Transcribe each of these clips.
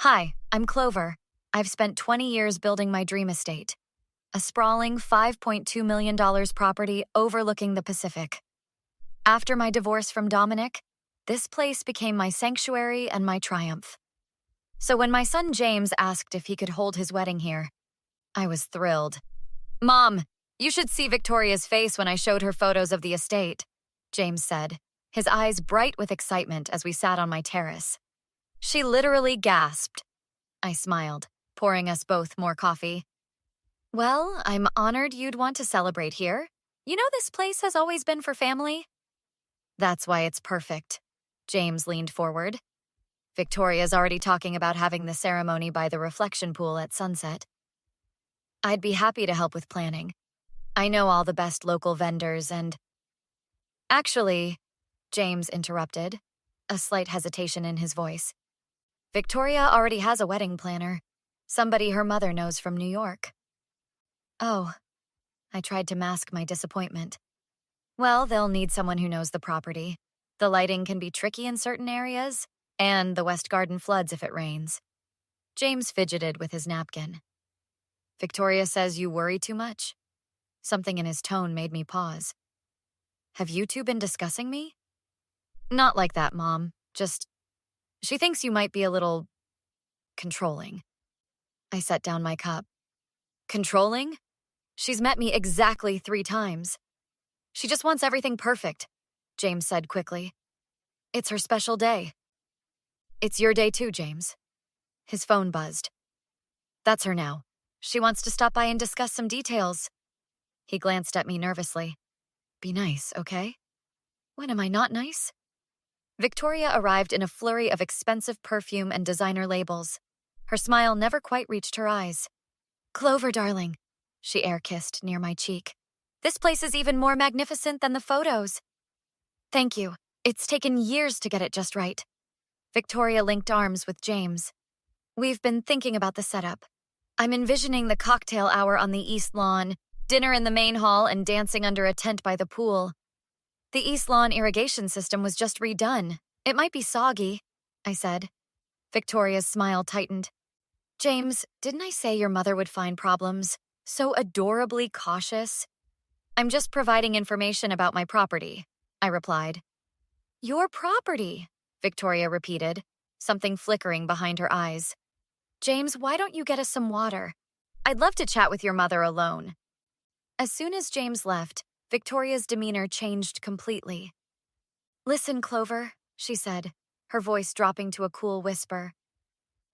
Hi, I'm Clover. I've spent 20 years building my dream estate, a sprawling $5.2 million property overlooking the Pacific. After my divorce from Dominic, this place became my sanctuary and my triumph. So when my son James asked if he could hold his wedding here, I was thrilled. Mom, you should see Victoria's face when I showed her photos of the estate, James said, his eyes bright with excitement as we sat on my terrace. She literally gasped. I smiled, pouring us both more coffee. Well, I'm honored you'd want to celebrate here. You know this place has always been for family? That's why it's perfect. James leaned forward. Victoria's already talking about having the ceremony by the reflection pool at sunset. I'd be happy to help with planning. I know all the best local vendors and… Actually, James interrupted, a slight hesitation in his voice. Victoria already has a wedding planner, somebody her mother knows from New York. Oh, I tried to mask my disappointment. Well, they'll need someone who knows the property. The lighting can be tricky in certain areas, and the West Garden floods if it rains. James fidgeted with his napkin. Victoria says you worry too much. Something in his tone made me pause. Have you two been discussing me? Not like that, Mom. Just… She thinks you might be a little… controlling. I set down my cup. Controlling? She's met me exactly 3 times. She just wants everything perfect, James said quickly. It's her special day. It's your day too, James. His phone buzzed. That's her now. She wants to stop by and discuss some details. He glanced at me nervously. Be nice, okay? When am I not nice? Victoria arrived in a flurry of expensive perfume and designer labels. Her smile never quite reached her eyes. Clover, darling, she air-kissed near my cheek. This place is even more magnificent than the photos. Thank you. It's taken years to get it just right. Victoria linked arms with James. We've been thinking about the setup. I'm envisioning the cocktail hour on the East Lawn, dinner in the main hall, and dancing under a tent by the pool. The East Lawn irrigation system was just redone. It might be soggy, I said. Victoria's smile tightened. James, didn't I say your mother would find problems? So adorably cautious. I'm just providing information about my property, I replied. Your property, Victoria repeated, something flickering behind her eyes. James, why don't you get us some water? I'd love to chat with your mother alone. As soon as James left, Victoria's demeanor changed completely. Listen, Clover, she said, her voice dropping to a cool whisper.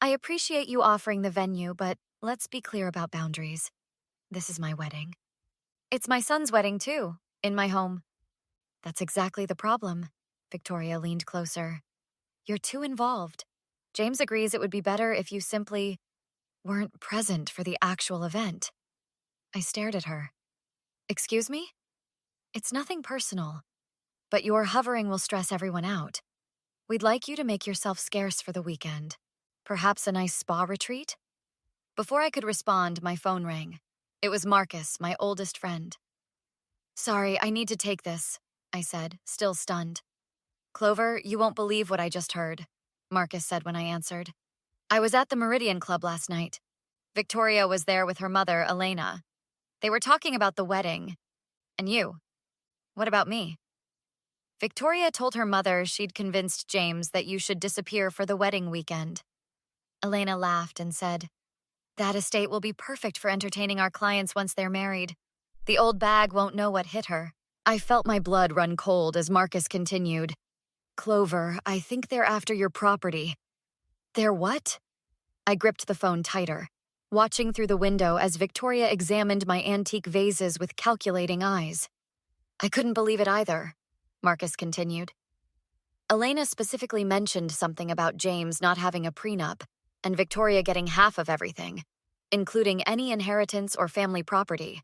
I appreciate you offering the venue, but let's be clear about boundaries. This is my wedding. It's my son's wedding, too, in my home. That's exactly the problem. Victoria leaned closer. You're too involved. James agrees it would be better if you simply weren't present for the actual event. I stared at her. Excuse me? It's nothing personal, but your hovering will stress everyone out. We'd like you to make yourself scarce for the weekend. Perhaps a nice spa retreat? Before I could respond, my phone rang. It was Marcus, my oldest friend. Sorry, I need to take this, I said, still stunned. Clover, you won't believe what I just heard, Marcus said when I answered. I was at the Meridian Club last night. Victoria was there with her mother, Elena. They were talking about the wedding. And you. What about me? Victoria told her mother she'd convinced James that you should disappear for the wedding weekend. Elena laughed and said, That estate will be perfect for entertaining our clients once they're married. The old bag won't know what hit her. I felt my blood run cold as Marcus continued. Clover, I think they're after your property. They're what? I gripped the phone tighter, watching through the window as Victoria examined my antique vases with calculating eyes. I couldn't believe it either, Marcus continued. Elena specifically mentioned something about James not having a prenup and Victoria getting half of everything, including any inheritance or family property.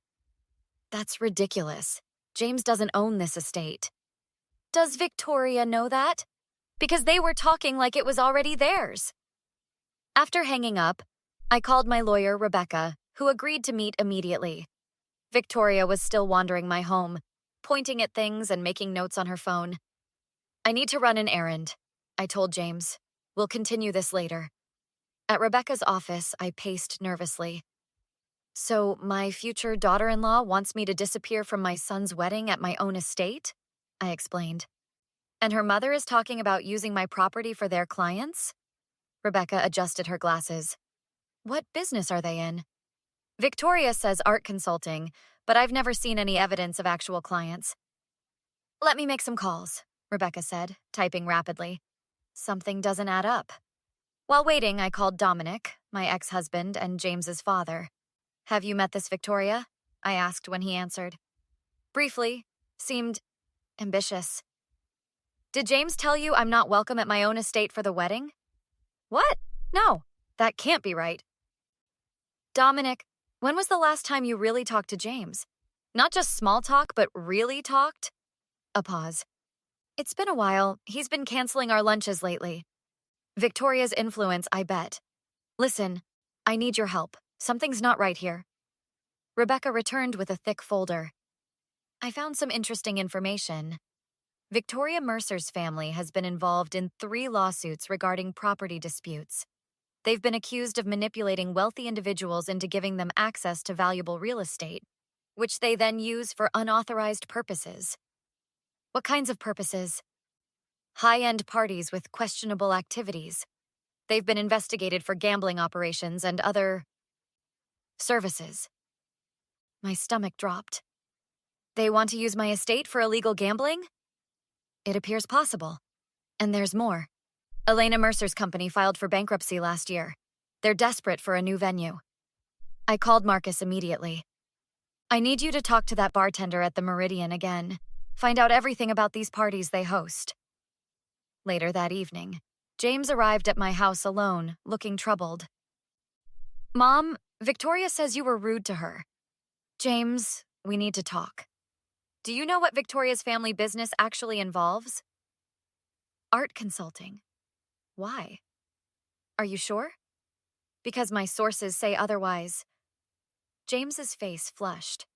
That's ridiculous. James doesn't own this estate. Does Victoria know that? Because they were talking like it was already theirs. After hanging up, I called my lawyer, Rebecca, who agreed to meet immediately. Victoria was still wandering my home, pointing at things and making notes on her phone. I need to run an errand, I told James. We'll continue this later. At Rebecca's office, I paced nervously. So, my future daughter-in-law wants me to disappear from my son's wedding at my own estate? I explained. And her mother is talking about using my property for their clients? Rebecca adjusted her glasses. What business are they in? Victoria says art consulting, but I've never seen any evidence of actual clients. Let me make some calls, Rebecca said, typing rapidly. Something doesn't add up. While waiting, I called Dominic, my ex-husband and James's father. Have you met this Victoria? I asked when he answered. Briefly, seemed ambitious. Did James tell you I'm not welcome at my own estate for the wedding? What? No, that can't be right. Dominic, when was the last time you really talked to James? Not just small talk, but really talked? A pause. It's been a while. He's been canceling our lunches lately. Victoria's influence, I bet. Listen, I need your help. Something's not right here. Rebecca returned with a thick folder. I found some interesting information. Victoria Mercer's family has been involved in 3 lawsuits regarding property disputes. They've been accused of manipulating wealthy individuals into giving them access to valuable real estate, which they then use for unauthorized purposes. What kinds of purposes? High-end parties with questionable activities. They've been investigated for gambling operations and other services. My stomach dropped. They want to use my estate for illegal gambling? It appears possible. And there's more. Elena Mercer's company filed for bankruptcy last year. They're desperate for a new venue. I called Marcus immediately. I need you to talk to that bartender at the Meridian again. Find out everything about these parties they host. Later that evening, James arrived at my house alone, looking troubled. Mom, Victoria says you were rude to her. James, we need to talk. Do you know what Victoria's family business actually involves? Art consulting. Why? Are you sure? Because my sources say otherwise. James's face flushed.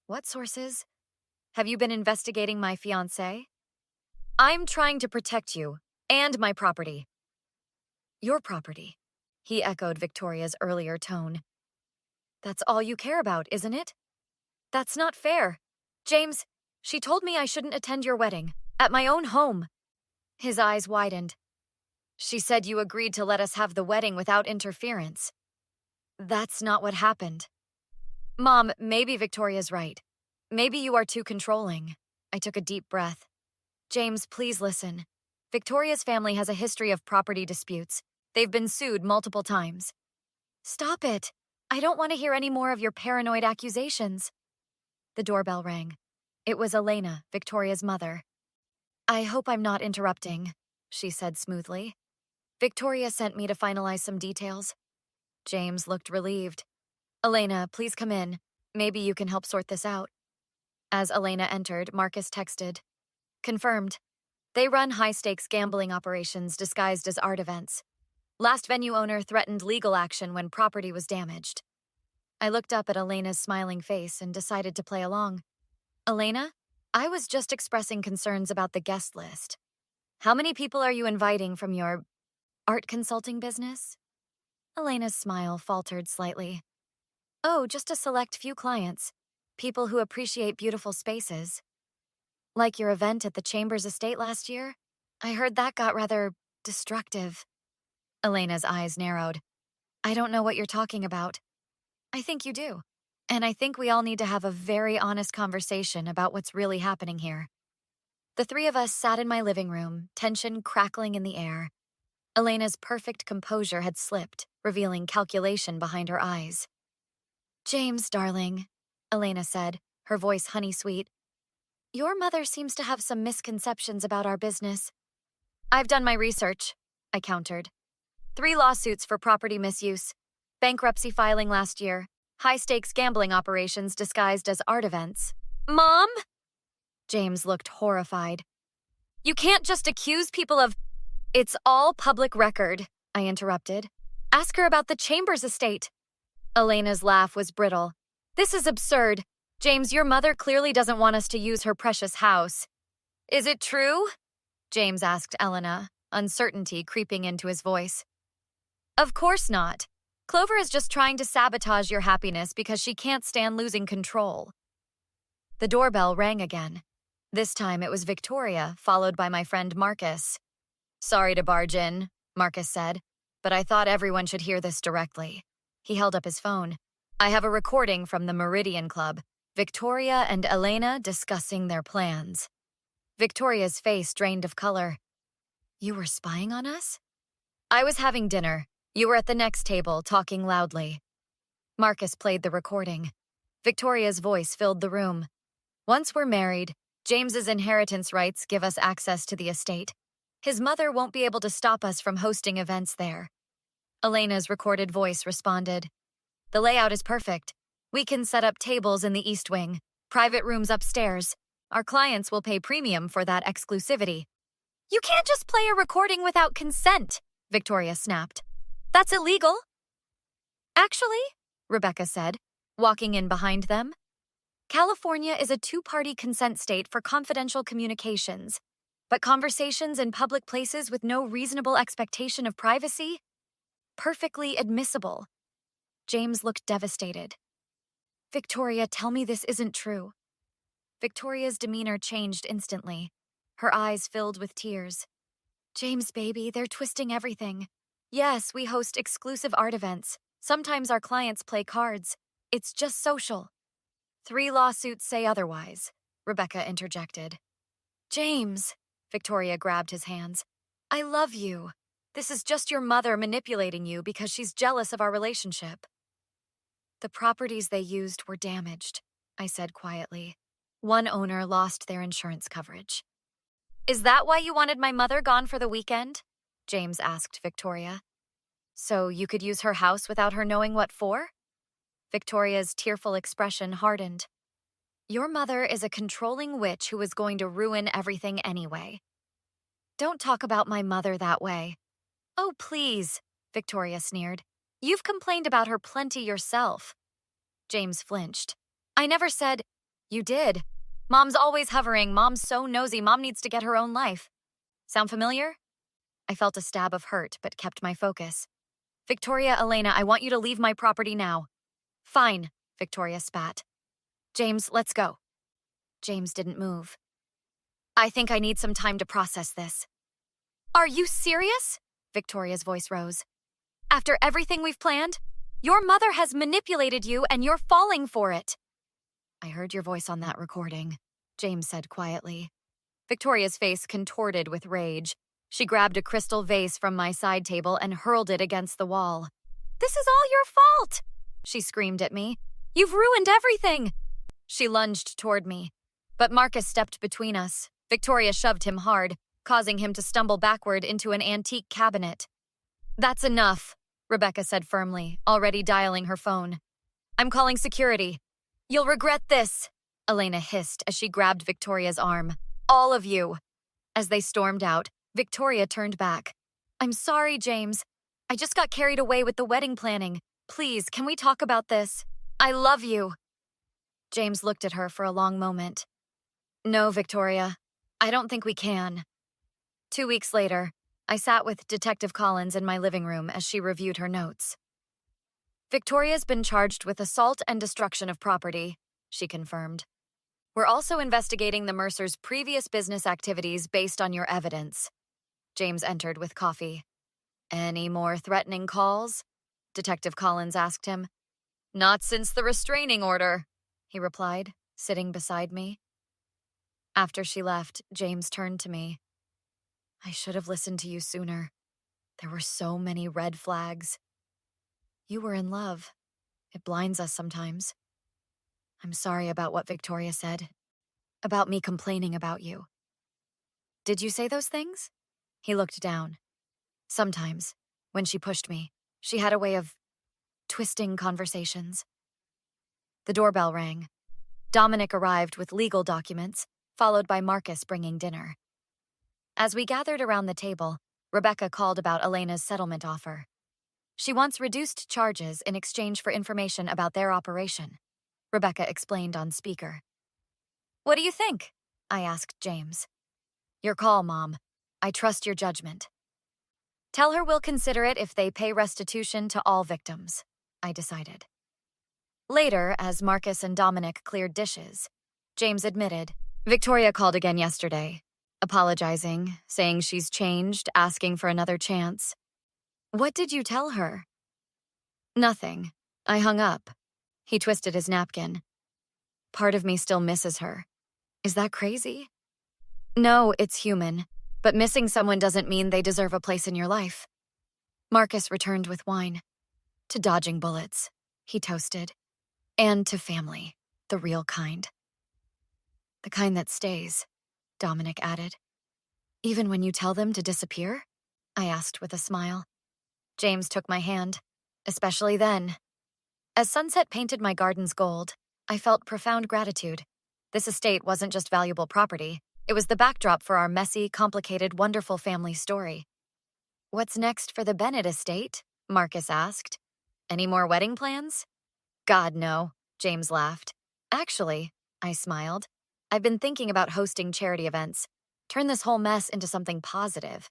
What sources? Have you been investigating my fiancé? I'm trying to protect you and my property. Your property, he echoed Victoria's earlier tone. That's all you care about, isn't it? That's not fair. James, she told me I shouldn't attend your wedding, at my own home. His eyes widened. She said you agreed to let us have the wedding without interference. That's not what happened. Mom, maybe Victoria's right. Maybe you are too controlling. I took a deep breath. James, please listen. Victoria's family has a history of property disputes. They've been sued multiple times. Stop it. I don't want to hear any more of your paranoid accusations. The doorbell rang. It was Elena, Victoria's mother. I hope I'm not interrupting, she said smoothly. Victoria sent me to finalize some details. James looked relieved. Elena, please come in. Maybe you can help sort this out. As Elena entered, Marcus texted. Confirmed. They run high-stakes gambling operations disguised as art events. Last venue owner threatened legal action when property was damaged. I looked up at Elena's smiling face and decided to play along. Elena, I was just expressing concerns about the guest list. How many people are you inviting from your art consulting business? Elena's smile faltered slightly. Oh, just a select few clients. People who appreciate beautiful spaces. Like your event at the Chambers estate last year? I heard that got rather destructive. Elena's eyes narrowed. I don't know what you're talking about. I think you do. And I think we all need to have a very honest conversation about what's really happening here. The 3 of us sat in my living room, tension crackling in the air. Elena's perfect composure had slipped, revealing calculation behind her eyes. James, darling, Elena said, her voice honey-sweet. Your mother seems to have some misconceptions about our business. I've done my research, I countered. 3 lawsuits for property misuse. Bankruptcy filing last year. High-stakes gambling operations disguised as art events. Mom? James looked horrified. You can't just accuse people of... It's all public record, I interrupted. Ask her about the Chambers estate. Elena's laugh was brittle. This is absurd. James, your mother clearly doesn't want us to use her precious house. Is it true? James asked Elena, uncertainty creeping into his voice. Of course not. Clover is just trying to sabotage your happiness because she can't stand losing control. The doorbell rang again. This time it was Victoria, followed by my friend Marcus. Sorry to barge in, Marcus said, but I thought everyone should hear this directly. He held up his phone. I have a recording from the Meridian Club. Victoria and Elena discussing their plans. Victoria's face drained of color. You were spying on us? I was having dinner. You were at the next table, talking loudly. Marcus played the recording. Victoria's voice filled the room. Once we're married, James's inheritance rights give us access to the estate. His mother won't be able to stop us from hosting events there. Elena's recorded voice responded. The layout is perfect. We can set up tables in the East Wing, private rooms upstairs. Our clients will pay premium for that exclusivity. You can't just play a recording without consent, Victoria snapped. That's illegal. Actually, Rebecca said, walking in behind them, California is a two-party consent state for confidential communications, but conversations in public places with no reasonable expectation of privacy? Perfectly admissible. James looked devastated. Victoria, tell me this isn't true. Victoria's demeanor changed instantly. Her eyes filled with tears. James, baby, they're twisting everything. Yes, we host exclusive art events. Sometimes our clients play cards. It's just social. 3 lawsuits say otherwise, Rebecca interjected. James, Victoria grabbed his hands. I love you. This is just your mother manipulating you because she's jealous of our relationship. The properties they used were damaged, I said quietly. One owner lost their insurance coverage. Is that why you wanted my mother gone for the weekend? James asked Victoria. So you could use her house without her knowing what for? Victoria's tearful expression hardened. Your mother is a controlling witch who is going to ruin everything anyway. Don't talk about my mother that way. Oh, please, Victoria sneered. You've complained about her plenty yourself. James flinched. I never said... You did. Mom's always hovering. Mom's so nosy. Mom needs to get her own life. Sound familiar? I felt a stab of hurt, but kept my focus. Victoria, Elena, I want you to leave my property now. Fine, Victoria spat. James, let's go. James didn't move. I think I need some time to process this. Are you serious? Victoria's voice rose. After everything we've planned, your mother has manipulated you and you're falling for it. I heard your voice on that recording, James said quietly. Victoria's face contorted with rage. She grabbed a crystal vase from my side table and hurled it against the wall. This is all your fault, she screamed at me. You've ruined everything. She lunged toward me, but Marcus stepped between us. Victoria shoved him hard, causing him to stumble backward into an antique cabinet. That's enough, Rebecca said firmly, already dialing her phone. I'm calling security. You'll regret this, Elena hissed as she grabbed Victoria's arm. All of you. As they stormed out, Victoria turned back. I'm sorry, James. I just got carried away with the wedding planning. Please, can we talk about this? I love you. James looked at her for a long moment. No, Victoria. I don't think we can. 2 weeks later, I sat with Detective Collins in my living room as she reviewed her notes. Victoria's been charged with assault and destruction of property, she confirmed. We're also investigating the Mercers' previous business activities based on your evidence. James entered with coffee. Any more threatening calls? Detective Collins asked him. Not since the restraining order, he replied, sitting beside me. After she left, James turned to me. I should have listened to you sooner. There were so many red flags. You were in love. It blinds us sometimes. I'm sorry about what Victoria said. About me complaining about you. Did you say those things? He looked down. Sometimes, when she pushed me, she had a way of twisting conversations. The doorbell rang. Dominic arrived with legal documents, followed by Marcus bringing dinner. As we gathered around the table, Rebecca called about Elena's settlement offer. She wants reduced charges in exchange for information about their operation, Rebecca explained on speaker. What do you think? I asked James. Your call, Mom. I trust your judgment. Tell her we'll consider it if they pay restitution to all victims, I decided. Later, as Marcus and Dominic cleared dishes, James admitted, Victoria called again yesterday, apologizing, saying she's changed, asking for another chance. What did you tell her? Nothing. I hung up. He twisted his napkin. Part of me still misses her. Is that crazy? No, it's human, but missing someone doesn't mean they deserve a place in your life. Marcus returned with wine. To dodging bullets, he toasted. And to family, the real kind. The kind that stays, Dominic added. Even when you tell them to disappear? I asked with a smile. James took my hand, especially then. As sunset painted my gardens gold, I felt profound gratitude. This estate wasn't just valuable property, it was the backdrop for our messy, complicated, wonderful family story. What's next for the Bennett estate? Marcus asked. Any more wedding plans? God, no, James laughed. Actually, I smiled, I've been thinking about hosting charity events. Turn this whole mess into something positive.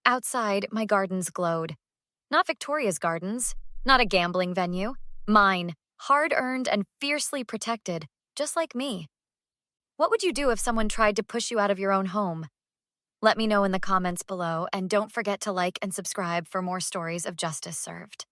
Outside, my gardens glowed. Not Victoria's gardens, not a gambling venue. Mine, hard-earned and fiercely protected, just like me. What would you do if someone tried to push you out of your own home? Let me know in the comments below, and don't forget to like and subscribe for more stories of justice served.